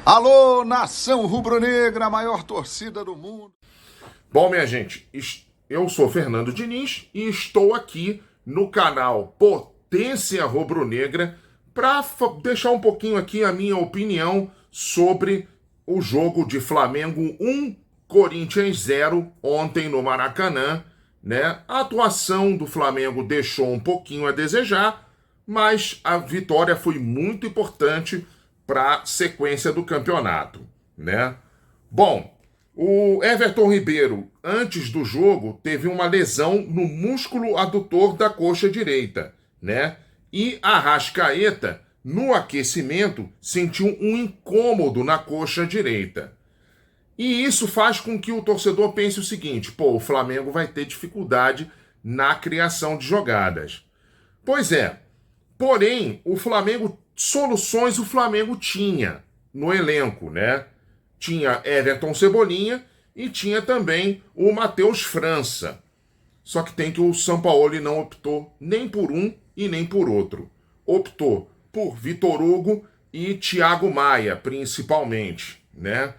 Alô, nação rubro-negra, a maior torcida do mundo. Bom, minha gente, eu sou Fernando Diniz e estou aqui no canal Potência Rubro-Negra para deixar um pouquinho aqui a minha opinião sobre o jogo de Flamengo 1, Corinthians 0 ontem no Maracanã, né? A atuação do Flamengo deixou um pouquinho a desejar, mas a vitória foi muito importante para a sequência do campeonato, né? Bom, o Everton Ribeiro, antes do jogo, teve uma lesão no músculo adutor da coxa direita, né? E Arrascaeta, no aquecimento, sentiu um incômodo na coxa direita. E isso faz com que o torcedor pense o seguinte: pô, o Flamengo vai ter dificuldade na criação de jogadas. Pois é, porém, soluções o Flamengo tinha no elenco, né? Tinha Everton Cebolinha e tinha também o Matheus França. Só que tem que o Sampaoli não optou nem por um e nem por outro. Optou por Vitor Hugo e Thiago Maia, principalmente, né?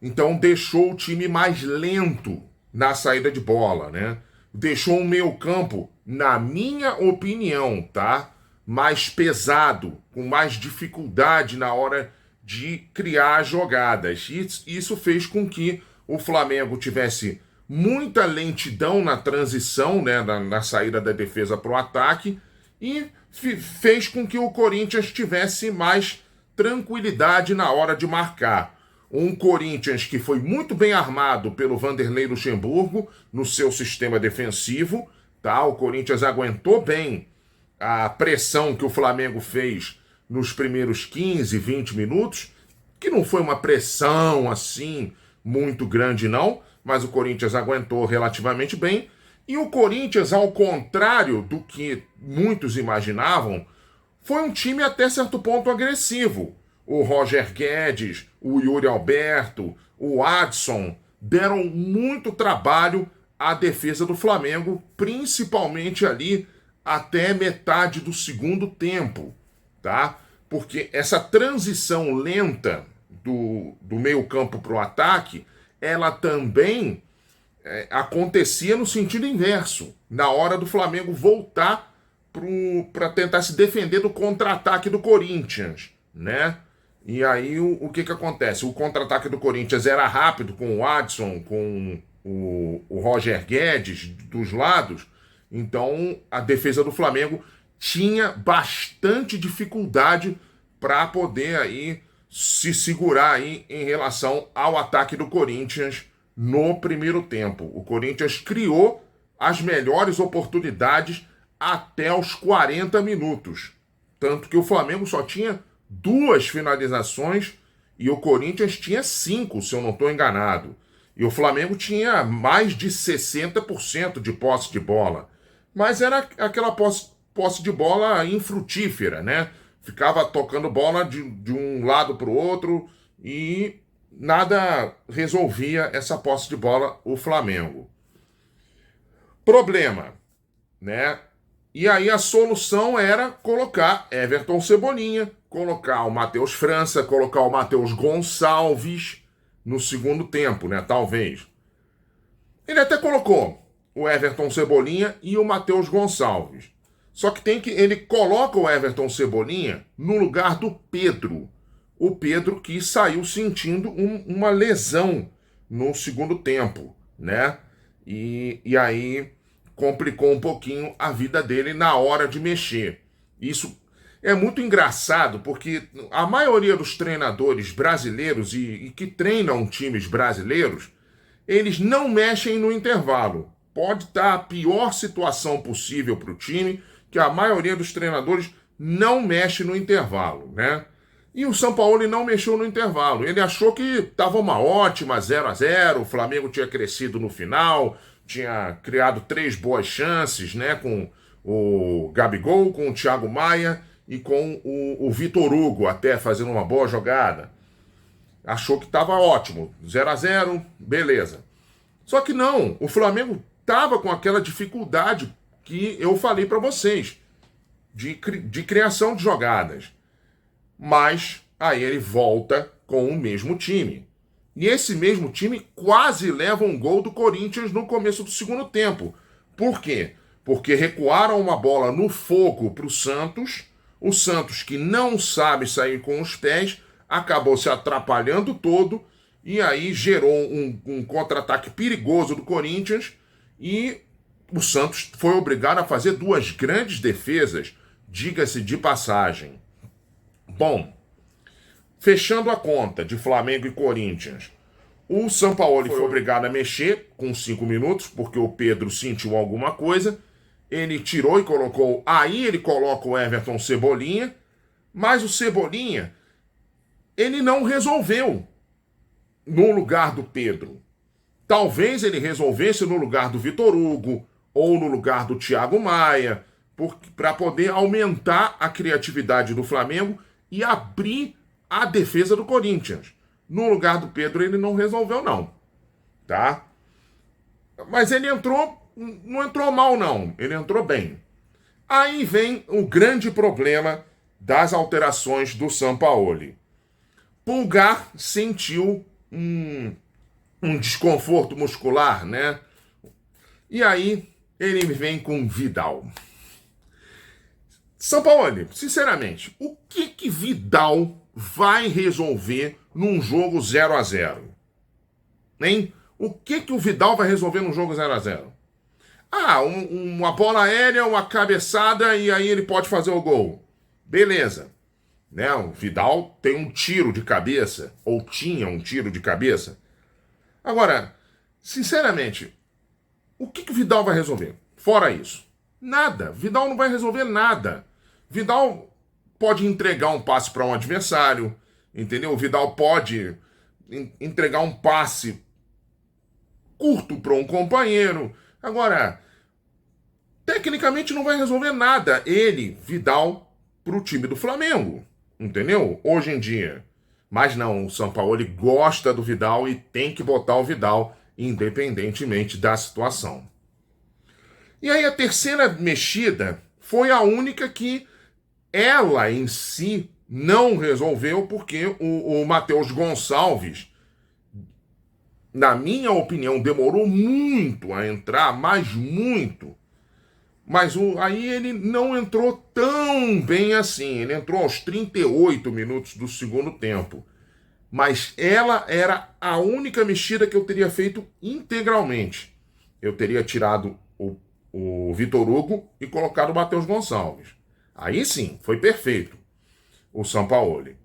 Então deixou o time mais lento na saída de bola, né? Deixou o meio-campo, na minha opinião, tá? Mais pesado, com mais dificuldade na hora de criar jogadas. Isso fez com que o Flamengo tivesse muita lentidão na transição, né, na saída da defesa para o ataque, e fez com que o Corinthians tivesse mais tranquilidade na hora de marcar. Um Corinthians que foi muito bem armado pelo Vanderlei Luxemburgo no seu sistema defensivo, tá? O Corinthians aguentou bem a pressão que o Flamengo fez nos primeiros 15, 20 minutos, que não foi uma pressão assim muito grande não, mas o Corinthians aguentou relativamente bem. E o Corinthians, ao contrário do que muitos imaginavam, foi um time até certo ponto agressivo. O Roger Guedes, o Yuri Alberto, o Adson deram muito trabalho à defesa do Flamengo, principalmente ali até metade do segundo tempo, tá? Porque essa transição lenta do meio-campo para o ataque, ela também acontecia no sentido inverso, na hora do Flamengo voltar para tentar se defender do contra-ataque do Corinthians, né? E aí o que acontece? O contra-ataque do Corinthians era rápido, com o Adson, com o Roger Guedes dos lados. Então a defesa do Flamengo tinha bastante dificuldade para poder aí se segurar aí em relação ao ataque do Corinthians no primeiro tempo. O Corinthians criou as melhores oportunidades até os 40 minutos. Tanto que o Flamengo só tinha 2 finalizações e o Corinthians tinha 5, se eu não estou enganado. E o Flamengo tinha mais de 60% de posse de bola. Mas era aquela posse de bola infrutífera, né? Ficava tocando bola de um lado para o outro e nada resolvia essa posse de bola o Flamengo. Problema, né? E aí a solução era colocar Everton Cebolinha, colocar o Matheus França, colocar o Matheus Gonçalves no segundo tempo, né? Talvez. Ele até colocou o Everton Cebolinha e o Matheus Gonçalves. Só que ele coloca o Everton Cebolinha no lugar do Pedro. O Pedro que saiu sentindo uma lesão no segundo tempo, né? E aí complicou um pouquinho a vida dele na hora de mexer. Isso é muito engraçado, porque a maioria dos treinadores brasileiros e que treinam times brasileiros, eles não mexem no intervalo. Pode estar a pior situação possível para o time, que a maioria dos treinadores não mexe no intervalo, né? E o Sampaoli não mexeu no intervalo. Ele achou que estava uma ótima 0-0, o Flamengo tinha crescido no final, tinha criado 3 boas chances, né? Com o Gabigol, com o Thiago Maia e com o Vitor Hugo até fazendo uma boa jogada. Achou que estava ótimo, 0-0, beleza. Só que não, o Flamengo estava com aquela dificuldade que eu falei para vocês, de criação de jogadas. Mas aí ele volta com o mesmo time. E esse mesmo time quase leva um gol do Corinthians no começo do segundo tempo. Por quê? Porque recuaram uma bola no fogo para o Santos que não sabe sair com os pés, acabou se atrapalhando todo, e aí gerou um contra-ataque perigoso do Corinthians, e o Santos foi obrigado a fazer duas grandes defesas, diga-se de passagem. Bom, fechando a conta de Flamengo e Corinthians, o Sampaoli foi obrigado a mexer com 5 minutos, porque o Pedro sentiu alguma coisa. Ele tirou e colocou. Aí ele coloca o Everton Cebolinha, mas o Cebolinha, ele não resolveu no lugar do Pedro. Talvez ele resolvesse no lugar do Vitor Hugo ou no lugar do Thiago Maia, para poder aumentar a criatividade do Flamengo e abrir a defesa do Corinthians. No lugar do Pedro ele não resolveu não, tá? Mas ele não entrou mal não, ele entrou bem. Aí vem o grande problema das alterações do Sampaoli. Pulgar sentiu um desconforto muscular, né? E aí ele vem com Vidal. Sampaoli, sinceramente, o que Vidal vai resolver num jogo 0-0? Hein? O que o Vidal vai resolver num jogo 0-0? Uma bola aérea, uma cabeçada e aí ele pode fazer o gol. Beleza. Né? O Vidal tem um tiro de cabeça, ou tinha um tiro de cabeça. Agora, sinceramente, o que o Vidal vai resolver? Fora isso, nada. Vidal não vai resolver nada. Vidal pode entregar um passe para um adversário, entendeu? Vidal pode entregar um passe curto para um companheiro. Agora, tecnicamente não vai resolver nada ele, Vidal, para o time do Flamengo, entendeu? Hoje em dia. Mas não, o Sampaoli gosta do Vidal e tem que botar o Vidal independentemente da situação. E aí a terceira mexida foi a única que ela em si não resolveu, porque o Matheus Gonçalves, na minha opinião, demorou muito a entrar, mas muito. Mas aí ele não entrou tão bem assim. Ele entrou aos 38 minutos do segundo tempo. Mas ela era a única mexida que eu teria feito integralmente. Eu teria tirado o Vitor Hugo e colocado o Matheus Gonçalves. Aí sim, foi perfeito o Sampaoli.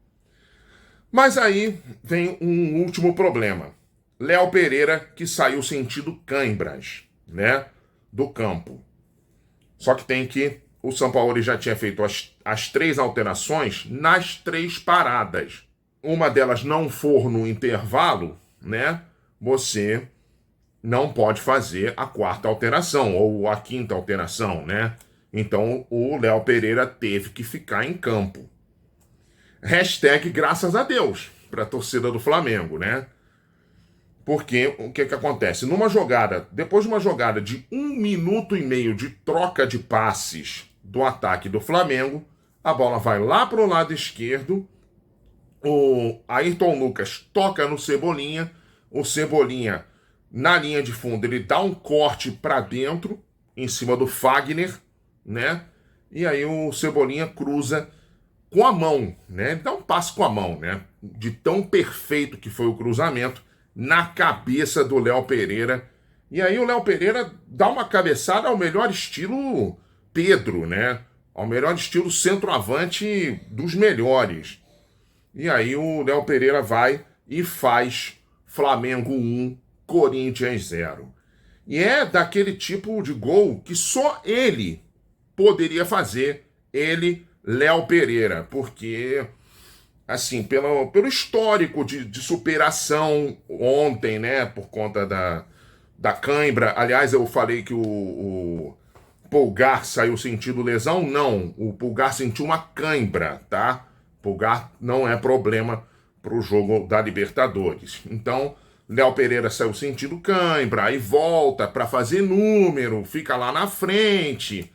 Mas aí vem um último problema. Léo Pereira, que saiu sentindo câimbras, né, do campo. Só que o Sampaoli já tinha feito as 3 alterações nas 3 paradas. Uma delas não for no intervalo, né, você não pode fazer a 4ª alteração ou a 5ª alteração, né? Então o Léo Pereira teve que ficar em campo. Hashtag graças a Deus para a torcida do Flamengo, né? Porque o que acontece? Depois de uma jogada de 1 minuto e meio de troca de passes do ataque do Flamengo, a bola vai lá para o lado esquerdo, o Ayrton Lucas toca no Cebolinha, o Cebolinha, na linha de fundo, ele dá um corte para dentro, em cima do Fagner, né? E aí o Cebolinha cruza com a mão, né? Ele dá um passe com a mão, né? De tão perfeito que foi o cruzamento, na cabeça do Léo Pereira. E aí o Léo Pereira dá uma cabeçada ao melhor estilo Pedro, né? Ao melhor estilo centroavante dos melhores. E aí o Léo Pereira vai e faz Flamengo 1, Corinthians 0. E é daquele tipo de gol que só ele poderia fazer, ele, Léo Pereira, porque, assim, pelo histórico de superação ontem, né, por conta da cãibra. Aliás, eu falei que o Pulgar saiu sentindo lesão. Não, o Pulgar sentiu uma cãibra, tá? Pulgar não é problema para o jogo da Libertadores. Então, Léo Pereira saiu sentindo cãibra, aí volta para fazer número, fica lá na frente,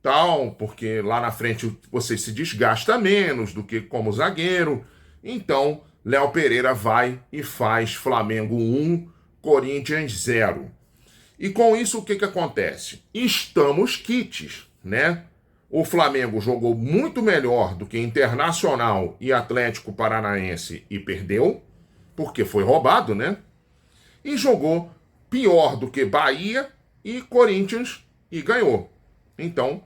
tal, porque lá na frente você se desgasta menos do que como zagueiro. Então, Léo Pereira vai e faz Flamengo 1, Corinthians 0. E com isso o que acontece? Estamos quites, né? O Flamengo jogou muito melhor do que Internacional e Atlético Paranaense e perdeu, porque foi roubado, né? E jogou pior do que Bahia e Corinthians e ganhou. Então,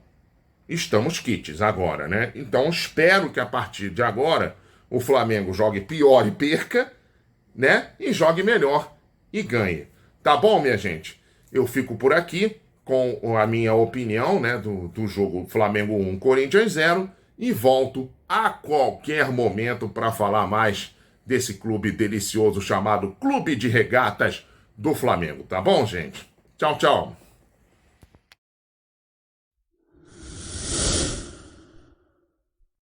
estamos quites agora, né? Então, espero que a partir de agora o Flamengo jogue pior e perca, né? E jogue melhor e ganhe. Tá bom, minha gente? Eu fico por aqui com a minha opinião, né, do jogo Flamengo 1, Corinthians 0 e volto a qualquer momento para falar mais desse clube delicioso chamado Clube de Regatas do Flamengo. Tá bom, gente? Tchau, tchau.